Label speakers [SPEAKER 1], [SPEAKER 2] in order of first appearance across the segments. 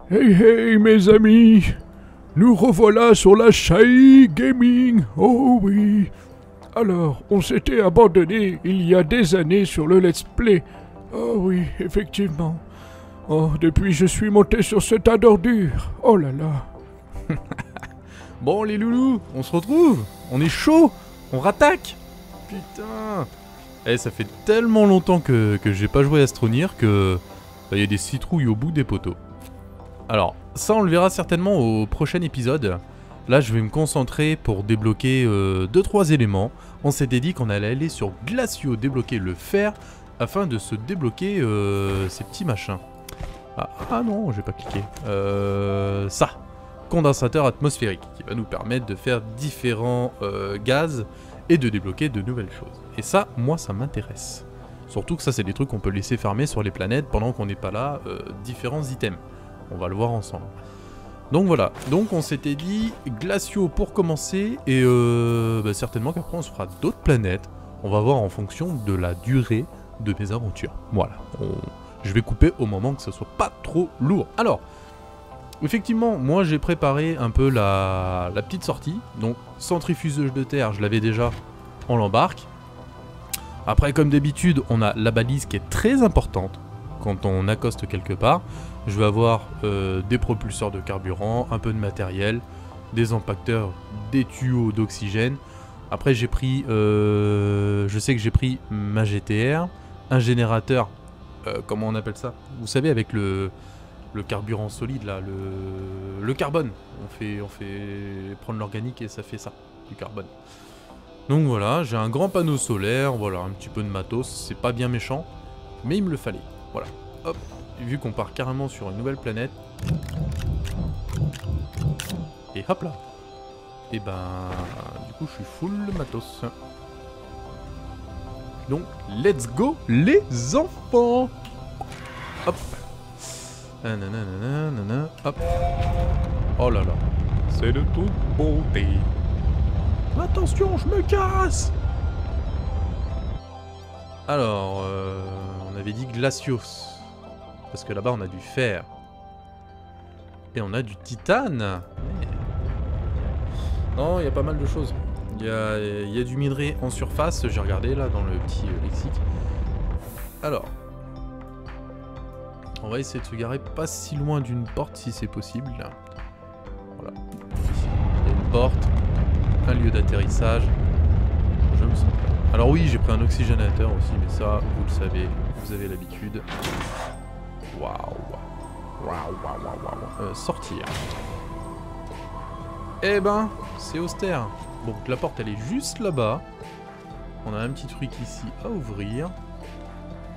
[SPEAKER 1] Hey hey mes amis, nous revoilà sur la Shai Gaming, oh oui. Alors, on s'était abandonné il y a des années sur le Let's Play. Oh oui, effectivement. Oh, depuis je suis monté sur ce tas d'ordures. Oh là là.
[SPEAKER 2] Bon les loulous, on se retrouve. On est chaud. On rattaque. Putain. Eh, ça fait tellement longtemps que j'ai pas joué à Astronir que... il y a des citrouilles au bout des poteaux. Alors, ça on le verra certainement au prochain épisode. Là, je vais me concentrer pour débloquer 2-3 éléments. On s'était dit qu'on allait aller sur Glacio débloquer le fer afin de se débloquer ces petits machins. Ah non, j'ai pas cliqué. Ça, condensateur atmosphérique qui va nous permettre de faire différents gaz et de débloquer de nouvelles choses. Et ça, moi, ça m'intéresse. Surtout que ça, c'est des trucs qu'on peut laisser fermer sur les planètes pendant qu'on n'est pas là, différents items. On va le voir ensemble. Donc voilà, donc on s'était dit Glacio pour commencer, et certainement qu'après on se fera d'autres planètes. On va voir en fonction de la durée de mes aventures. Voilà, je vais couper au moment que ce soit pas trop lourd. Alors, effectivement, moi j'ai préparé un peu la petite sortie. Donc centrifugeuse de terre, je l'avais déjà, on l'embarque. Après, comme d'habitude, on a la balise qui est très importante quand on accoste quelque part. Je vais avoir des propulseurs de carburant, un peu de matériel, des impacteurs, des tuyaux d'oxygène. Après j'ai pris, je sais que j'ai pris ma GTR, un générateur, comment on appelle ça? Vous savez, avec le carburant solide là, le carbone. On fait prendre l'organique et ça fait ça, du carbone. Donc voilà, j'ai un grand panneau solaire, voilà, un petit peu de matos, c'est pas bien méchant, mais il me le fallait. Voilà, hop. Vu qu'on part carrément sur une nouvelle planète. Et hop là. Et ben, du coup, je suis full matos. Donc, let's go, les enfants. Hop. Nanana, hop. Oh là là. C'est de toute beauté. Attention, je me casse. Alors, on avait dit Glacios. Parce que là-bas on a du fer. Et on a du titane. Non, il y a pas mal de choses. Il y a du minerai en surface, j'ai regardé là dans le petit lexique. Alors, on va essayer de se garer pas si loin d'une porte si c'est possible. Voilà. Il y a une porte, un lieu d'atterrissage. Je me sens prêt. Alors oui, j'ai pris un oxygénateur aussi, mais ça, vous le savez, vous avez l'habitude. Waouh. Sortir. Eh ben, c'est austère. Bon, la porte elle est juste là-bas. On a un petit truc ici à ouvrir.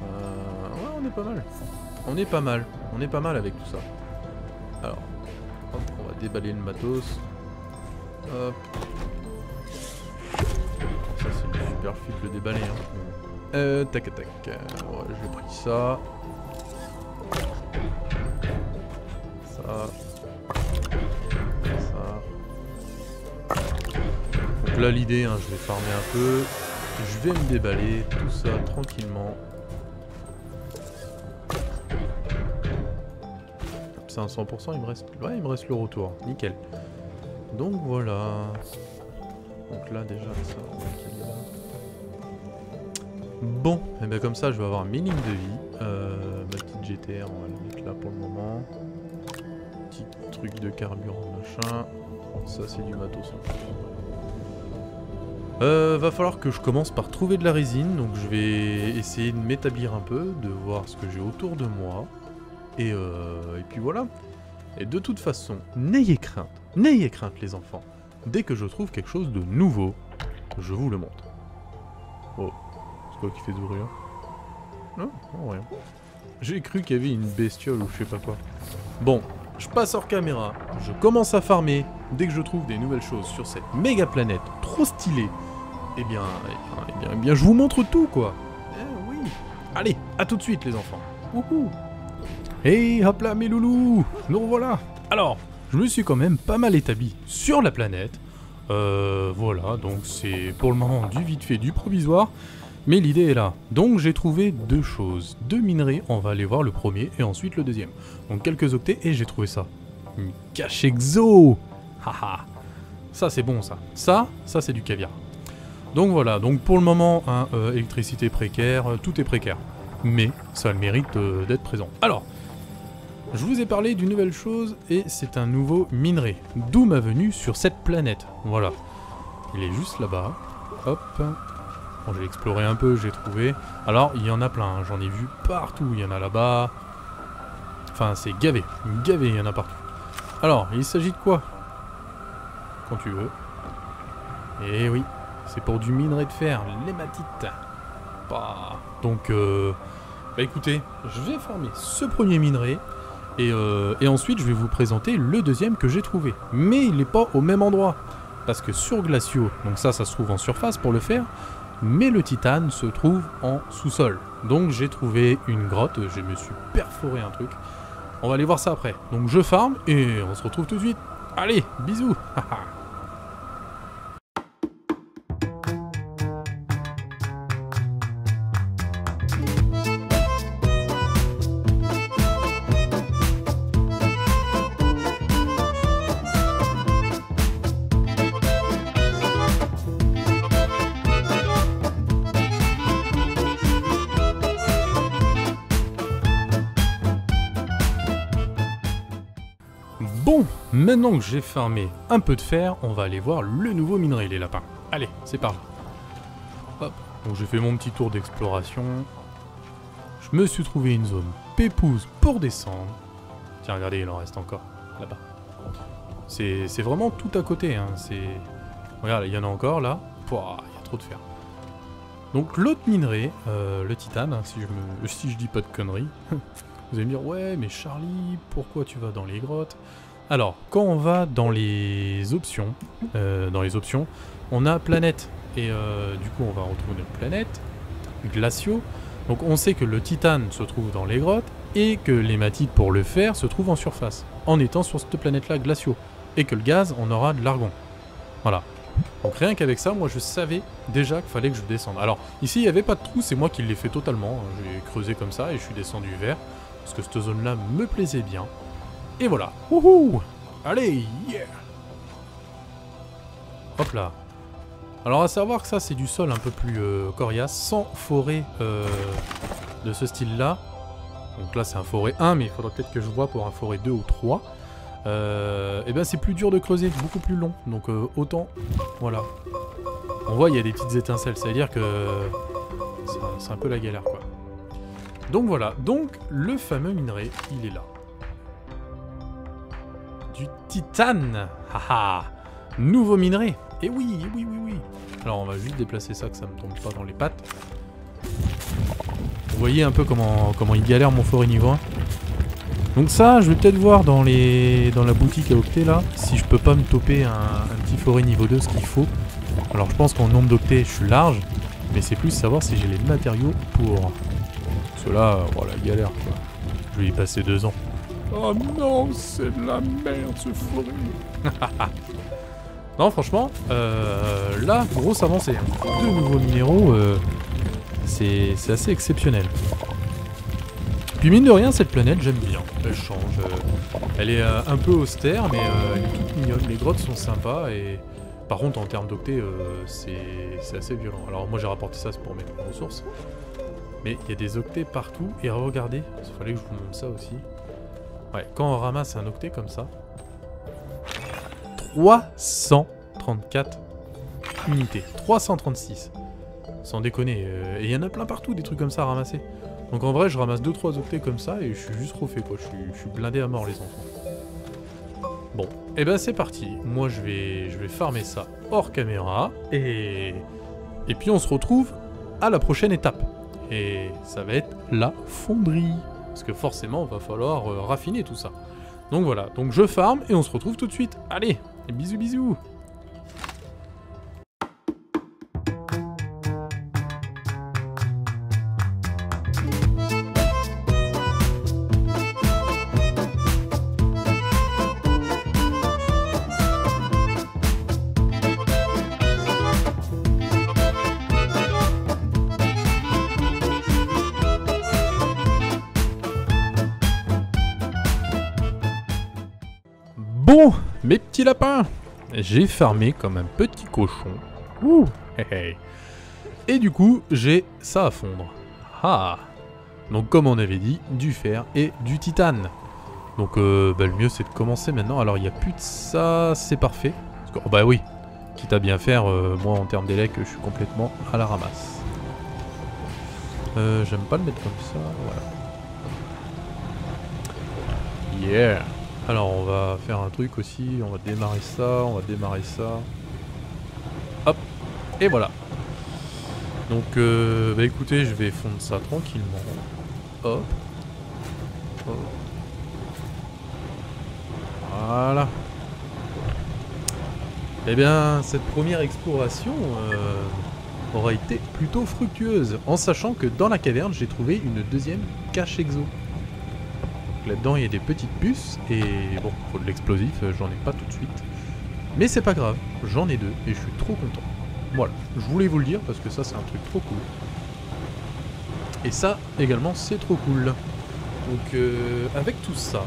[SPEAKER 2] Ouais, on est pas mal. On est pas mal avec tout ça. Alors, hop, on va déballer le matos. Hop. Ça c'est une super fil de déballer. Hein. Tac. Ouais, j'ai pris ça. Donc là l'idée, hein, je vais farmer un peu, je vais me déballer tout ça tranquillement. C'est un 100%, il me reste le retour, nickel. Donc voilà. Donc là déjà ça, on va caler là. Bon, et bien comme ça je vais avoir mes lignes de vie. Ma petite GTR, on va la mettre là pour le moment. Petit truc de carburant machin. Ça c'est du matos. Va falloir que je commence par trouver de la résine, donc je vais essayer de m'établir un peu, de voir ce que j'ai autour de moi. Et puis voilà. Et de toute façon, n'ayez crainte les enfants. Dès que je trouve quelque chose de nouveau, je vous le montre. Oh, c'est quoi qui fait du bruit? Non, rien. J'ai cru qu'il y avait une bestiole ou je sais pas quoi. Bon, je passe hors caméra, je commence à farmer. Dès que je trouve des nouvelles choses sur cette méga planète trop stylée, eh bien, je vous montre tout quoi. Oui. Allez, à tout de suite les enfants. Wouhou. Hey, hop là mes loulous, nous revoilà. Alors, je me suis quand même pas mal établi sur la planète. Voilà, donc c'est pour le moment du vite fait, du provisoire. Mais l'idée est là. Donc j'ai trouvé deux choses. Deux minerais, on va aller voir le premier et ensuite le deuxième. Donc quelques octets et j'ai trouvé ça. Une cache exo. Haha. Ça c'est bon ça. Ça c'est du caviar. Donc voilà, donc pour le moment, hein, électricité précaire, tout est précaire. Mais ça a le mérite d'être présent. Alors, je vous ai parlé d'une nouvelle chose et c'est un nouveau minerai. D'où ma venue sur cette planète. Voilà. Il est juste là-bas. Hop. Bon, j'ai exploré un peu, j'ai trouvé. Alors, il y en a plein, hein. J'en ai vu partout. Il y en a là-bas. Enfin, c'est gavé. Gavé, il y en a partout. Alors, il s'agit de quoi? Quand tu veux. Eh oui, c'est pour du minerai de fer, l'hématite. Bah, donc, bah écoutez, je vais farmer ce premier minerai. Et ensuite, je vais vous présenter le deuxième que j'ai trouvé. Mais il n'est pas au même endroit. Parce que sur Glacio, donc ça se trouve en surface pour le faire. Mais le titane se trouve en sous-sol. Donc j'ai trouvé une grotte, je me suis perforé un truc. On va aller voir ça après. Donc je farme et on se retrouve tout de suite. Allez, bisous. Bon, maintenant que j'ai farmé un peu de fer, on va aller voir le nouveau minerai, les lapins. Allez, c'est parti. Hop, donc j'ai fait mon petit tour d'exploration. Je me suis trouvé une zone pépouse pour descendre. Tiens, regardez, il en reste encore, là-bas. C'est vraiment tout à côté, hein. Regarde, il y en a encore, là. Pouah, il y a trop de fer. Donc l'autre minerai, le titane, hein, si je dis pas de conneries. Vous allez me dire, ouais, mais Charlie, pourquoi tu vas dans les grottes? Alors, quand on va dans les options, on a planète. Et du coup, on va retrouver notre planète, Glacio. Donc on sait que le titane se trouve dans les grottes et que l'hématite pour le fer se trouve en surface, en étant sur cette planète-là, Glacio. Et que le gaz, on aura de l'argon. Voilà. Donc rien qu'avec ça, moi je savais déjà qu'il fallait que je descende. Alors, ici, il n'y avait pas de trou, c'est moi qui l'ai fait totalement. J'ai creusé comme ça et je suis descendu vers. Parce que cette zone-là me plaisait bien. Et voilà. Wouhou! Allez, yeah! Hop là. Alors à savoir que ça, c'est du sol un peu plus coriace, sans forêt de ce style-là. Donc là, c'est un forêt 1, mais il faudra peut-être que je vois pour un forêt 2 ou 3. Et ben c'est plus dur de creuser, beaucoup plus long. Donc autant, voilà. On voit, il y a des petites étincelles, ça veut dire que c'est un peu la galère, quoi. Donc voilà, donc le fameux minerai, il est là. Du titane. Haha. Nouveau minerai. Et oui, oui, oui, oui. Alors on va juste déplacer ça, que ça me tombe pas dans les pattes. Vous voyez un peu comment il galère mon forêt niveau 1. Donc ça, je vais peut-être voir dans la boutique à octets là, si je peux pas me toper un petit forêt niveau 2, ce qu'il faut. Alors je pense qu'en nombre d'octets, je suis large, mais c'est plus savoir si j'ai les matériaux pour... Parce que là, oh la galère quoi. Je vais y passer 2 ans.
[SPEAKER 1] Oh non, c'est de la merde ce forêt.
[SPEAKER 2] Non, franchement, là, grosse avancée. Hein. 2 nouveaux minéraux, c'est assez exceptionnel. Puis mine de rien, cette planète, j'aime bien. Elle change. Elle est un peu austère, mais elle est toute mignonne. Les grottes sont sympas et... Par contre, en termes d'octets, c'est assez violent. Alors moi, j'ai rapporté ça pour mettre les ressources. Mais il y a des octets partout. Et regardez, il fallait que je vous montre ça aussi. Ouais, quand on ramasse un octet comme ça... 334 unités. 336. Sans déconner. Et il y en a plein partout, des trucs comme ça à ramasser. Donc en vrai, je ramasse 2-3 octets comme ça et je suis juste refait, quoi. Je suis blindé à mort, les enfants. Bon, et ben c'est parti. Moi, je vais farmer ça hors caméra. Et puis on se retrouve à la prochaine étape. Et ça va être la fonderie. Parce que forcément, il va falloir raffiner tout ça. Donc voilà, donc je farme et on se retrouve tout de suite. Allez, bisous bisous. Bon, mes petits lapins, j'ai farmé comme un petit cochon. Ouh, hé hé. Et du coup, j'ai ça à fondre. Ah. Donc comme on avait dit, du fer et du titane. Donc le mieux c'est de commencer maintenant. Alors il n'y a plus de ça, c'est parfait. Parce que, oh, bah oui, quitte à bien faire, moi en termes d'élec, je suis complètement à la ramasse. J'aime pas le mettre comme ça, voilà. Yeah. Alors on va faire un truc aussi, on va démarrer ça, Hop, et voilà. Donc bah écoutez, je vais fondre ça tranquillement. Hop. Hop. Voilà. Eh bien, cette première exploration aura été plutôt fructueuse, en sachant que dans la caverne, j'ai trouvé une deuxième cache exo. Là-dedans, il y a des petites puces, et bon, faut de l'explosif, j'en ai pas tout de suite. Mais c'est pas grave, j'en ai 2, et je suis trop content. Voilà, je voulais vous le dire, parce que ça, c'est un truc trop cool. Et ça, également, c'est trop cool. Donc, avec tout ça,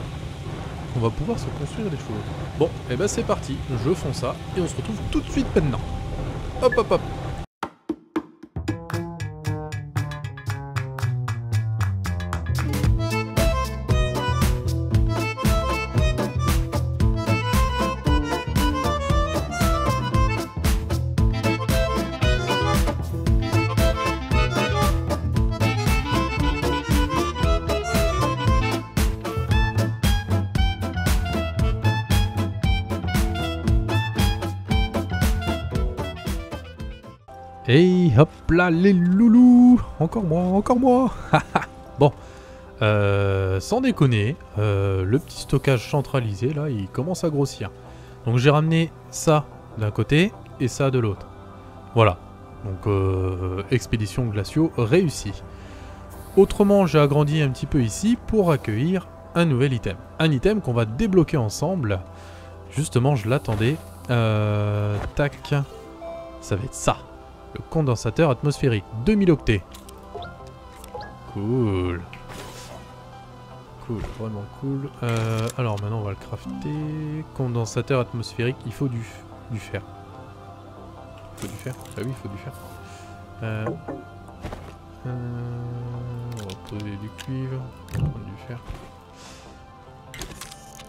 [SPEAKER 2] on va pouvoir se construire des choses. Bon, et ben c'est parti, je fonds ça, et on se retrouve tout de suite maintenant. Hop, hop, hop. Hey hop là les loulous. Encore moi. Bon, sans déconner, le petit stockage centralisé là, il commence à grossir. Donc j'ai ramené ça d'un côté et ça de l'autre. Voilà, donc expédition glaciaux réussie. Autrement, j'ai agrandi un petit peu ici pour accueillir un nouvel item. Un item qu'on va débloquer ensemble. Justement, je l'attendais. Tac, ça va être ça. Le condensateur atmosphérique, 2000 octets. Cool. Cool, vraiment cool. Alors maintenant on va le crafter. Condensateur atmosphérique, il faut du fer. Il faut du fer? Ah oui, il faut du fer. On va poser du cuivre. On va prendre du fer.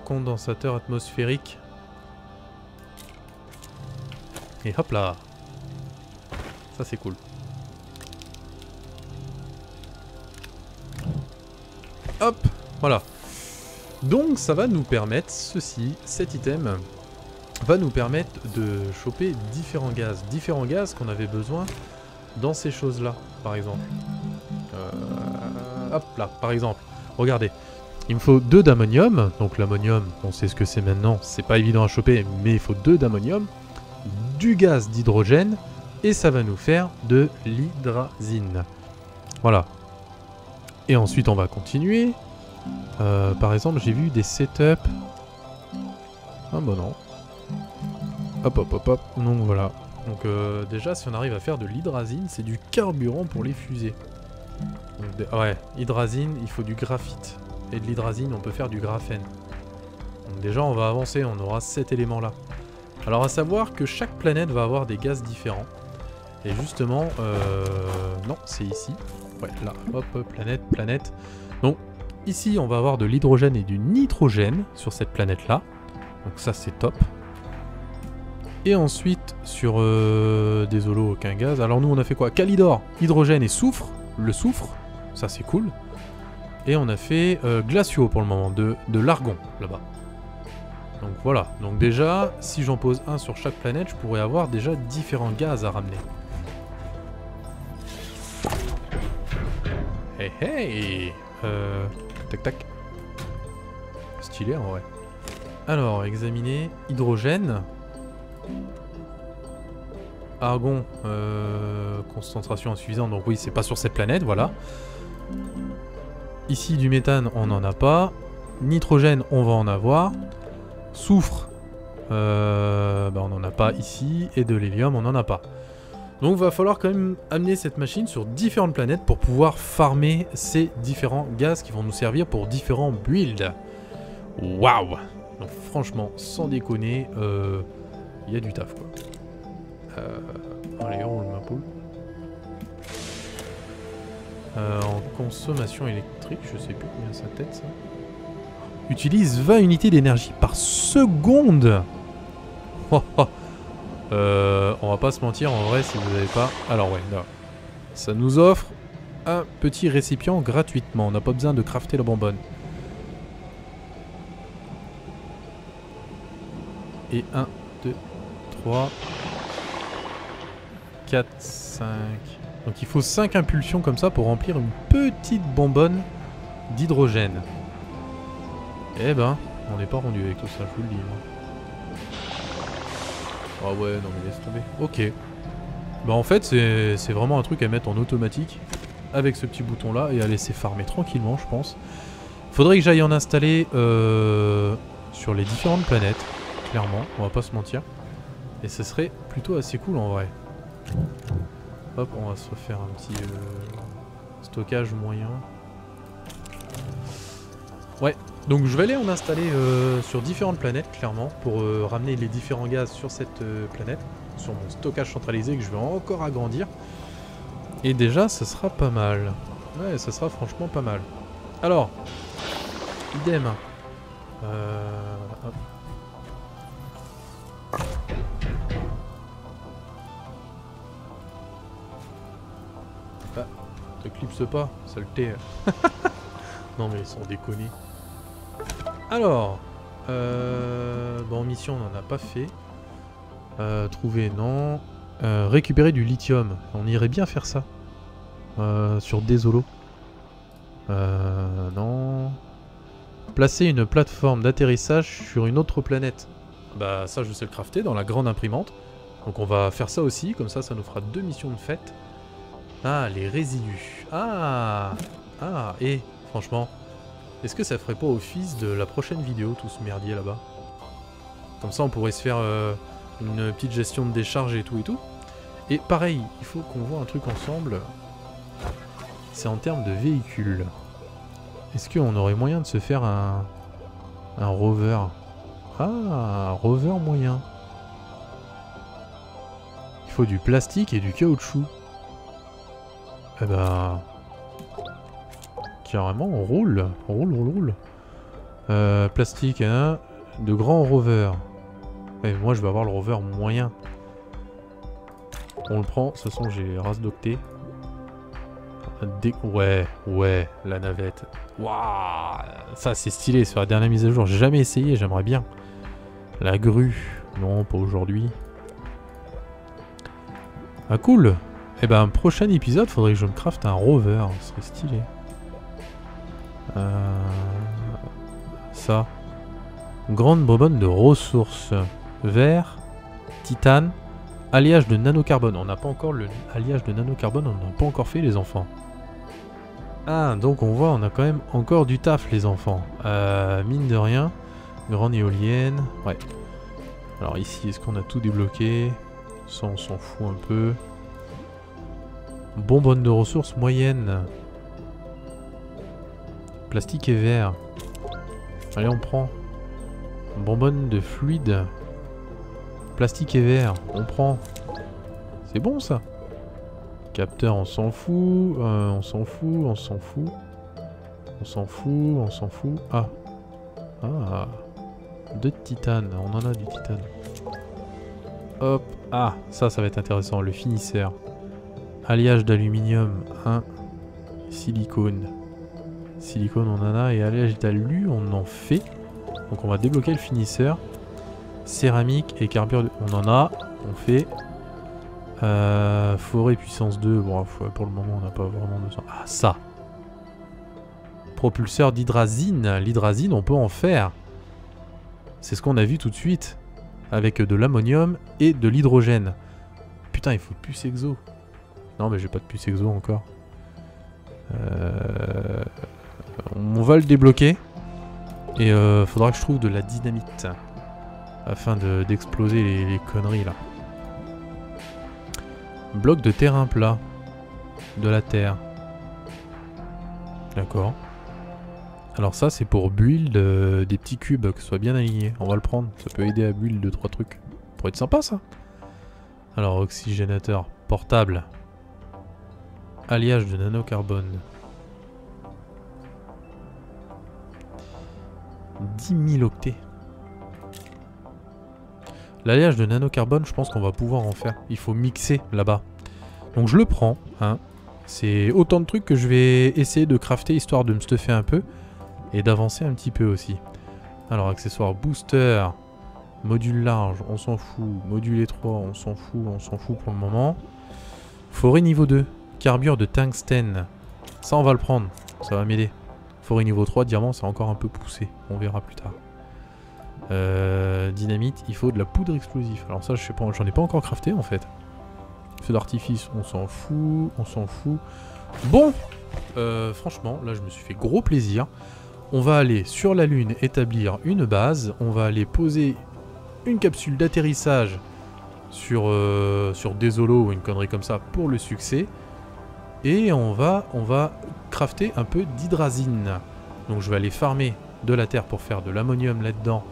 [SPEAKER 2] Condensateur atmosphérique. Et hop là. Ça c'est cool. Hop, voilà. Donc ça va nous permettre, cet item va nous permettre de choper différents gaz qu'on avait besoin dans ces choses-là, par exemple. Hop là, par exemple, regardez. Il me faut 2 d'ammonium, donc l'ammonium, on sait ce que c'est maintenant, c'est pas évident à choper, mais il faut 2 d'ammonium, du gaz d'hydrogène, et ça va nous faire de l'hydrazine. Voilà. Et ensuite, on va continuer. Par exemple, j'ai vu des setups. Ah bah non. Hop, hop, hop, hop. Donc voilà. Donc déjà, si on arrive à faire de l'hydrazine, c'est du carburant pour les fusées. Donc, ouais, hydrazine, il faut du graphite. Et de l'hydrazine, on peut faire du graphène. Donc déjà, on va avancer, on aura cet élément-là. Alors à savoir que chaque planète va avoir des gaz différents. Et justement, non, c'est ici. Ouais, là, hop, planète. Donc, ici, on va avoir de l'hydrogène et du nitrogène sur cette planète-là. Donc ça, c'est top. Et ensuite, sur des holos, aucun gaz. Alors nous, on a fait quoi? Calidor, hydrogène et soufre. Le soufre, ça, c'est cool. Et on a fait glaciaux pour le moment, de l'argon, là-bas. Donc voilà. Donc déjà, si j'en pose un sur chaque planète, je pourrais avoir déjà différents gaz à ramener. Hey hey. Tac tac. Stylé en vrai. Alors, examiner. Hydrogène. Argon. Concentration insuffisante. Donc oui, c'est pas sur cette planète, voilà. Ici, du méthane, on n'en a pas. Nitrogène, on va en avoir. Soufre. On n'en a pas ici. Et de l'hélium, on n'en a pas. Donc va falloir quand même amener cette machine sur différentes planètes pour pouvoir farmer ces différents gaz qui vont nous servir pour différents builds. Waouh! Donc franchement, sans déconner, il y a du taf quoi. Allez, roule ma poule. En consommation électrique, je sais plus combien ça tête ça. Utilise 20 unités d'énergie par seconde. On va pas se mentir, en vrai, si vous n'avez pas... Alors ouais, là, ça nous offre un petit récipient gratuitement. On n'a pas besoin de crafter la bonbonne. Et 1, 2, 3, 4, 5... Donc il faut 5 impulsions comme ça pour remplir une petite bonbonne d'hydrogène. Eh ben, on n'est pas rendu avec tout ça, je vous le dis. Ah ouais, non mais laisse tomber. Ok. Bah en fait, c'est vraiment un truc à mettre en automatique avec ce petit bouton là et à laisser farmer tranquillement, je pense. Faudrait que j'aille en installer sur les différentes planètes, clairement, on va pas se mentir. Et ce serait plutôt assez cool en vrai. Hop, on va se refaire un petit stockage moyen. Ouais, donc je vais aller en installer sur différentes planètes, clairement, pour ramener les différents gaz sur cette planète, sur mon stockage centralisé que je vais encore agrandir. Et déjà, ça sera pas mal. Ouais, ça sera franchement pas mal. Alors, idem. Hop. Ah, t'éclipse pas, saleté. Non mais ils sont déconnés. Alors, bon, mission on n'en a pas fait. Trouver, non. Récupérer du lithium. On irait bien faire ça. Sur Désolo. Non. Placer une plateforme d'atterrissage sur une autre planète. Bah ça je sais le crafter dans la grande imprimante. Donc on va faire ça aussi, comme ça ça nous fera 2 missions de fête. Ah, les résidus. Ah, et franchement, est-ce que ça ferait pas office de la prochaine vidéo, tout ce merdier là-bas? Comme ça on pourrait se faire une petite gestion de décharge et tout et tout. Et pareil, il faut qu'on voit un truc ensemble. C'est en termes de véhicules. Est-ce qu'on aurait moyen de se faire un rover? Ah, un rover moyen. Il faut du plastique et du caoutchouc. Eh ben... carrément, on roule. On roule. Plastique, hein. De grands rovers. Et moi, je vais avoir le rover moyen. On le prend. De toute façon, j'ai race d'octet. Ouais, la navette. Waouh, ça, c'est stylé sur la dernière mise à jour. J'ai jamais essayé, j'aimerais bien. La grue. Non, pas aujourd'hui. Ah, cool. Et ben, prochain épisode, faudrait que je me crafte un rover. Ce serait stylé. Ça. Grande bonbonne de ressources. Verre, titane, alliage de nanocarbone. On n'a pas encore le alliage de nanocarbone, on n'a pas encore fait les enfants. Ah, donc on voit, on a quand même encore du taf les enfants. Mine de rien, grande éolienne. Ouais. Alors ici, est-ce qu'on a tout débloqué? Ça, on s'en fout un peu. Bonbonne de ressources moyenne. Plastique et verre. Allez, on prend. Bonbonne de fluide. Plastique et verre, on prend. C'est bon ça. Capteur, on s'en fout. On s'en fout. Ah. Ah. 2 de titane. On en a du titane. Hop. Ah, ça va être intéressant. Le finisseur. Alliage d'aluminium 1. Silicone. Silicone, on en a. Et alliage d'alu, on en fait. Donc on va débloquer le finisseur. Céramique et carbure. On en a. On fait. Forêt puissance 2. Bon, pour le moment, on n'a pas vraiment besoin. Ah, ça. Propulseur d'hydrazine. L'hydrazine, on peut en faire. C'est ce qu'on a vu tout de suite. Avec de l'ammonium et de l'hydrogène. Putain, il faut puce exo. Non, mais j'ai pas de puce exo encore. On va le débloquer. Et faudra que je trouve de la dynamite. Afin d'exploser les conneries là. Bloc de terrain plat. De la terre. D'accord. Alors ça c'est pour build des petits cubes, que ce soit bien aligné. On va le prendre, ça peut aider à build 2-3 trucs. Ça pourrait être sympa ça. Alors oxygénateur portable. Alliage de nanocarbone. 10 000 octets. L'alliage de nanocarbone, je pense qu'on va pouvoir en faire. Il faut mixer là-bas. Donc je le prends, hein. C'est autant de trucs que je vais essayer de crafter histoire de me stuffer un peu et d'avancer un petit peu aussi. Alors accessoire booster, module large, on s'en fout. Module étroit, on s'en fout pour le moment. Forêt niveau 2, carbure de tungstène. Ça on va le prendre, ça va m'aider. Forêt niveau 3, diamant, c'est encore un peu poussé. On verra plus tard. Dynamite, il faut de la poudre explosive. Alors ça, je sais pas, j'en ai pas encore crafté en fait. Feu d'artifice, on s'en fout. Bon, franchement, là, je me suis fait gros plaisir. On va aller sur la Lune établir une base. On va aller poser une capsule d'atterrissage sur Desolo ou une connerie comme ça pour le succès. Et on va crafter un peu d'hydrazine. Donc je vais aller farmer de la terre pour faire de l'ammonium là-dedans.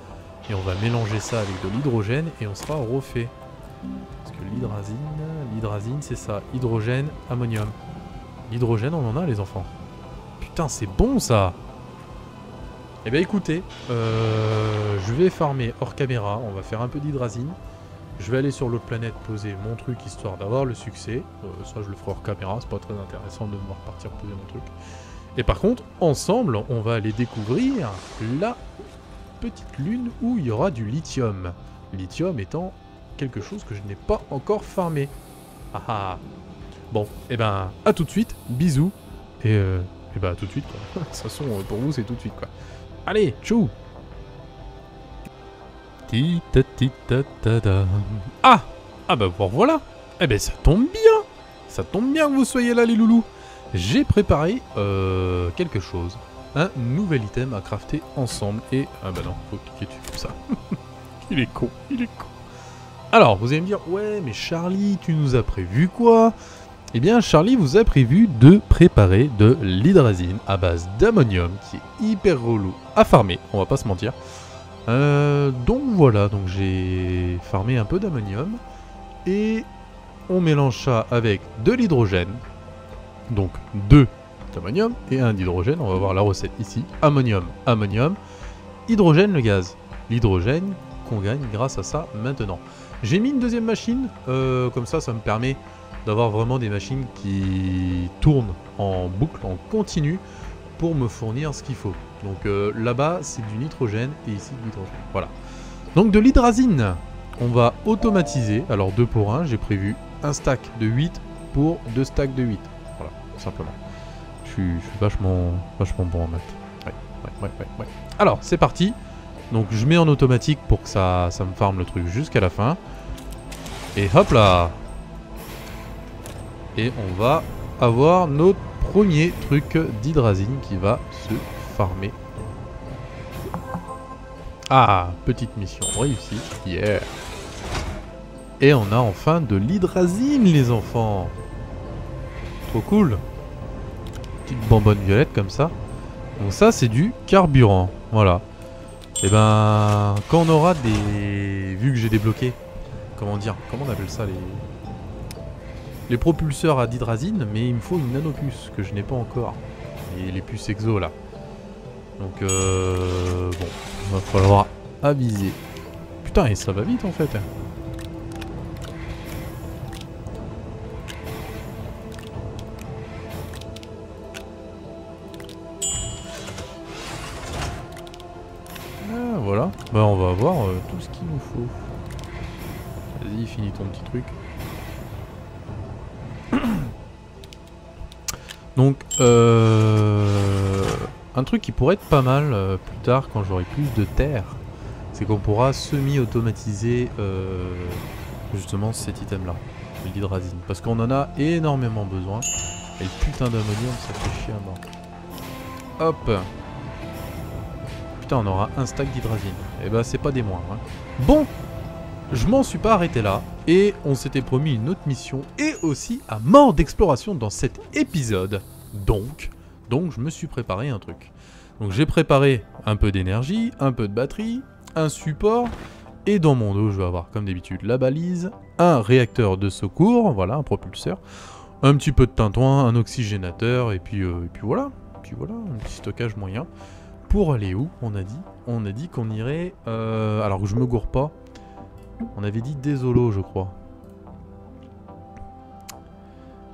[SPEAKER 2] Et on va mélanger ça avec de l'hydrogène et on sera refait. Parce que l'hydrazine c'est ça. Hydrogène, ammonium. L'hydrogène on en a les enfants. Putain c'est bon ça. Eh bien écoutez, je vais farmer hors caméra. On va faire un peu d'hydrazine. Je vais aller sur l'autre planète poser mon truc histoire d'avoir le succès. Ça je le ferai hors caméra, c'est pas très intéressant de me voir partir poser mon truc. Et par contre, ensemble, on va aller découvrir la petite lune où il y aura du lithium. Lithium étant quelque chose que je n'ai pas encore farmé. Ah ah. Bon, et ben à tout de suite, bisous. Et ben à tout de suite quoi. De toute façon, pour vous c'est tout de suite quoi. Allez, tchou. Ah. Ah bah voilà. Eh ben ça tombe bien. Ça tombe bien que vous soyez là les loulous. J'ai préparé quelque chose. Un nouvel item à crafter ensemble. Et... ah bah non, faut cliquer dessus comme ça. Il est con, il est con. Alors, vous allez me dire, ouais, mais Charlie, tu nous as prévu quoi? Eh bien, Charlie vous a prévu de préparer de l'hydrazine à base d'ammonium, qui est hyper relou à farmer, on va pas se mentir. Donc voilà, donc j'ai farmé un peu d'ammonium. Et on mélange ça avec de l'hydrogène. Donc 2 d'ammonium et 1 d'hydrogène. On va voir la recette ici. Ammonium, ammonium. Hydrogène, le gaz. L'hydrogène qu'on gagne grâce à ça maintenant. J'ai mis une deuxième machine. Comme ça, ça me permet d'avoir vraiment des machines qui tournent en boucle, en continu, pour me fournir ce qu'il faut. Donc là-bas, c'est du nitrogène et ici de l'hydrogène. Voilà. Donc de l'hydrazine, on va automatiser. Alors 2 pour 1, j'ai prévu un stack de 8 pour 2 stacks de 8. Voilà, simplement. Je suis vachement bon en maths. Ouais. Alors, c'est parti. Donc je mets en automatique pour que ça me farme le truc jusqu'à la fin. Et hop là. Et on va avoir notre premier truc d'hydrazine qui va se farmer. Ah, petite mission réussie. Yeah. Et on a enfin de l'hydrazine les enfants. Trop cool. Petite bonbonne violette comme ça. Donc ça c'est du carburant. Voilà. Et ben quand on aura des... vu que j'ai débloqué, comment dire, comment on appelle ça, les propulseurs à d'hydrazine, mais il me faut une nanopuce que je n'ai pas encore. Et les puces exo là. Donc bon, il va falloir aviser. Putain, et ça va vite en fait. Ah, voilà, bah on va avoir tout ce qu'il nous faut. Vas-y, finis ton petit truc. Donc, un truc qui pourrait être pas mal plus tard quand j'aurai plus de terre, c'est qu'on pourra semi-automatiser justement cet item-là, l'hydrazine. Parce qu'on en a énormément besoin. Et le putain d'ammonium, ça fait chier à mort. Hop. Putain, on aura un stack d'hydrazine. Et bah, c'est pas des moindres. Hein. Bon, je m'en suis pas arrêté là. Et on s'était promis une autre mission et aussi à mort d'exploration dans cet épisode. Donc, Donc je me suis préparé un truc. Donc j'ai préparé un peu d'énergie, un peu de batterie, un support, et dans mon dos je vais avoir comme d'habitude la balise, un réacteur de secours, voilà, un propulseur, un petit peu de tintouin, un oxygénateur, et puis voilà, un petit stockage moyen. Pour aller où, on a dit qu'on irait, alors que je me gourre pas, on avait dit Désolo, je crois.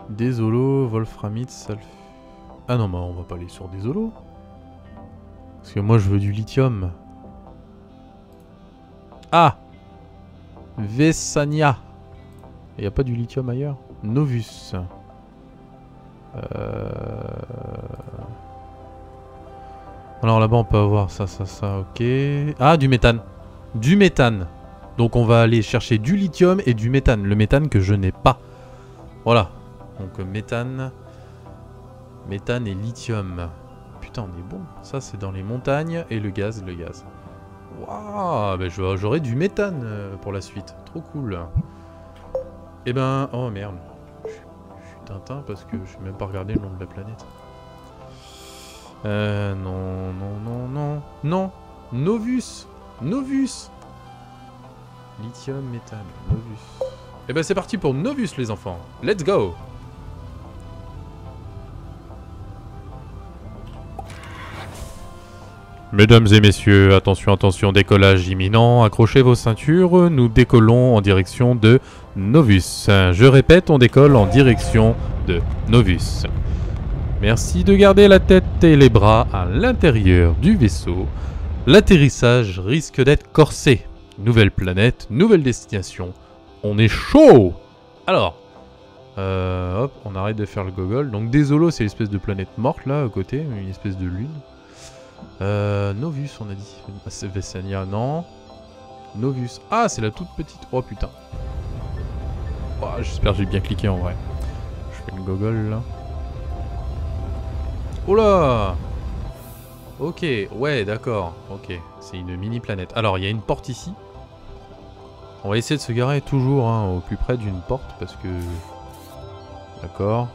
[SPEAKER 2] Désolo, Wolframite, Ah non, bah on va pas aller sur Désolo. Parce que moi je veux du lithium. Ah, Vessania. Il n'y a pas du lithium ailleurs? Novus. Alors là-bas on peut avoir ça, ok. Ah, du méthane. Du méthane. Donc on va aller chercher du lithium et du méthane. Le méthane que je n'ai pas. Voilà. Donc méthane. Méthane et lithium. Putain, on est bon. Ça c'est dans les montagnes. Et le gaz. Waouh, bah, j'aurai du méthane pour la suite. Trop cool. Eh ben, oh merde. Je suis Tintin parce que je n'ai même pas regardé le nom de la planète. Non. Novus. Lithium, méthane, Novus. Eh ben c'est parti pour Novus les enfants. Let's go. Mesdames et messieurs, attention, décollage imminent, accrochez vos ceintures, nous décollons en direction de Novus. Je répète, on décolle en direction de Novus. Merci de garder la tête et les bras à l'intérieur du vaisseau. L'atterrissage risque d'être corsé. Nouvelle planète, nouvelle destination. On est chaud! Alors, hop, on arrête de faire le gogol. Donc Désolo, c'est l'espèce de planète morte là, à côté, une espèce de lune. Novus, on a dit. C'est Vessania, non. Novus. Ah, c'est la toute petite. Oh putain. Oh, j'espère que j'ai bien cliqué en vrai. Je fais le gogol là. Oh là! Ok, ouais, d'accord. Ok, c'est une mini planète. Alors, il y a une porte ici. On va essayer de se garer toujours hein, au plus près d'une porte parce que... D'accord.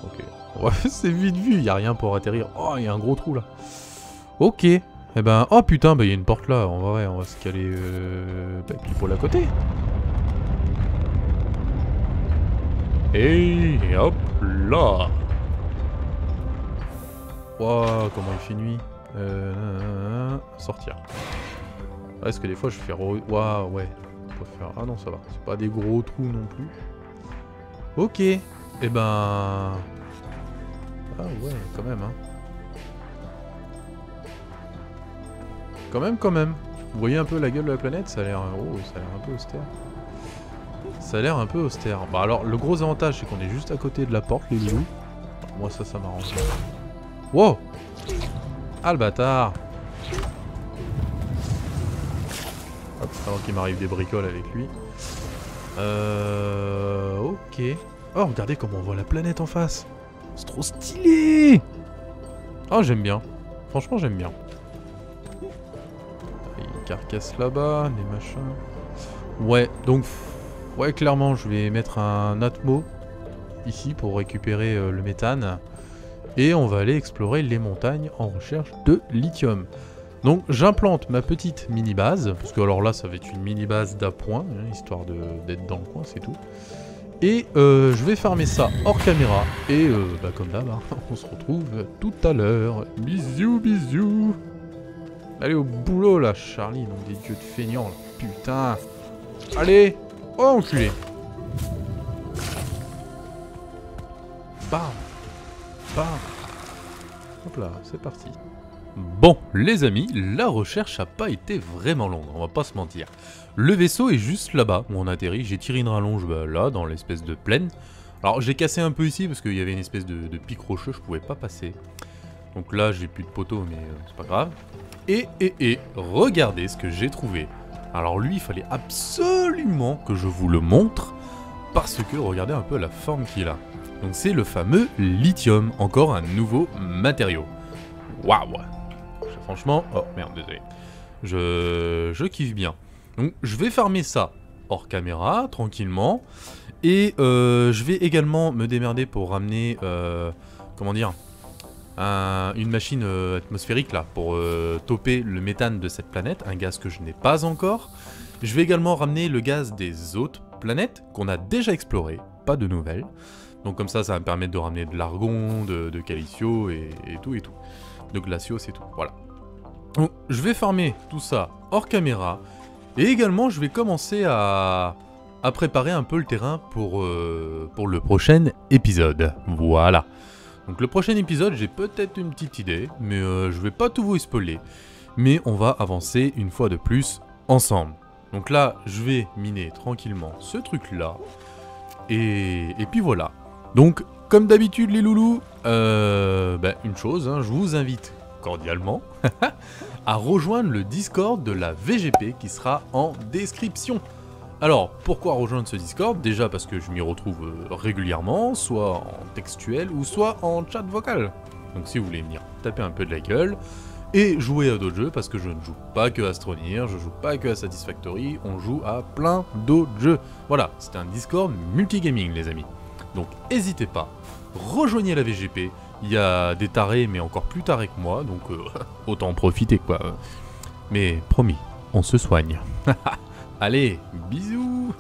[SPEAKER 2] Ok. Ouais, c'est vite vu, il n'y a rien pour atterrir. Oh, il y a un gros trou là. Ok. Eh ben, oh putain, bah il y a une porte là. En vrai, on va se caler pile poil à côté. Et hop là. Wow, comment il fait nuit. Sortir. Est-ce que des fois je fais... Waouh, ouais. On peut faire... Ah non, ça va. C'est pas des gros trous non plus. Ok. Eh ben... Ah ouais, quand même, hein. Quand même. Vous voyez un peu la gueule de la planète? Ça a l'air... Oh, ça a l'air un peu austère. Ça a l'air un peu austère. Bah alors, le gros avantage, c'est qu'on est juste à côté de la porte, les loups. Moi, ça m'arrange. Wow! Ah, le bâtard! Hop, avant qu'il m'arrive des bricoles avec lui. Ok. Oh, regardez comment on voit la planète en face. C'est trop stylé! Oh, j'aime bien. Franchement, j'aime bien. Il y a une carcasse là-bas, des machins. Ouais, donc... Ouais, clairement, je vais mettre un atmo ici pour récupérer le méthane. Et on va aller explorer les montagnes en recherche de lithium. Donc j'implante ma petite mini-base, parce que alors là ça va être une mini-base d'appoint, hein, histoire d'être dans le coin, c'est tout. Et je vais farmer ça hors caméra, et bah, comme d'hab, hein, on se retrouve tout à l'heure. Bisous, bisous. Allez au boulot là, Charlie, donc des dieux de feignants là, putain. Allez. Oh enculé. Bam. Bam. Hop là, c'est parti. Bon, les amis, la recherche a pas été vraiment longue, on va pas se mentir. Le vaisseau est juste là-bas où on atterrit, j'ai tiré une rallonge là, dans l'espèce de plaine. Alors j'ai cassé un peu ici parce qu'il y avait une espèce de pic rocheux, je pouvais pas passer. Donc là j'ai plus de poteau mais c'est pas grave. Et regardez ce que j'ai trouvé. Alors lui il fallait absolument que je vous le montre parce que regardez un peu la forme qu'il a. Donc c'est le fameux lithium, encore un nouveau matériau. Waouh! Franchement, oh merde, désolé. Je kiffe bien. Donc je vais farmer ça hors caméra, tranquillement. Et je vais également me démerder pour ramener, comment dire, une machine atmosphérique là pour toper le méthane de cette planète, un gaz que je n'ai pas encore. Je vais également ramener le gaz des autres planètes qu'on a déjà explorées, pas de nouvelles. Donc comme ça va me permettre de ramener de l'argon, de calicio et tout, de glacios et tout, voilà. Donc je vais farmer tout ça hors caméra, et également je vais commencer à préparer un peu le terrain pour le prochain épisode, voilà. Donc le prochain épisode, j'ai peut-être une petite idée, mais je vais pas tout vous spoiler, mais on va avancer une fois de plus ensemble. Donc là, je vais miner tranquillement ce truc-là, et puis voilà. Donc, comme d'habitude les loulous, une chose, hein, je vous invite cordialement à rejoindre le Discord de la VGP qui sera en description. Alors, pourquoi rejoindre ce Discord? Déjà parce que je m'y retrouve régulièrement, soit en textuel ou soit en chat vocal. Donc si vous voulez venir taper un peu de la gueule et jouer à d'autres jeux, parce que je ne joue pas que à Astroneer, je joue pas que à Satisfactory, on joue à plein d'autres jeux. Voilà, c'est un Discord multigaming les amis. Donc n'hésitez pas, rejoignez la VGP, il y a des tarés mais encore plus tarés que moi, donc autant en profiter quoi. Mais promis, on se soigne. Allez, bisous.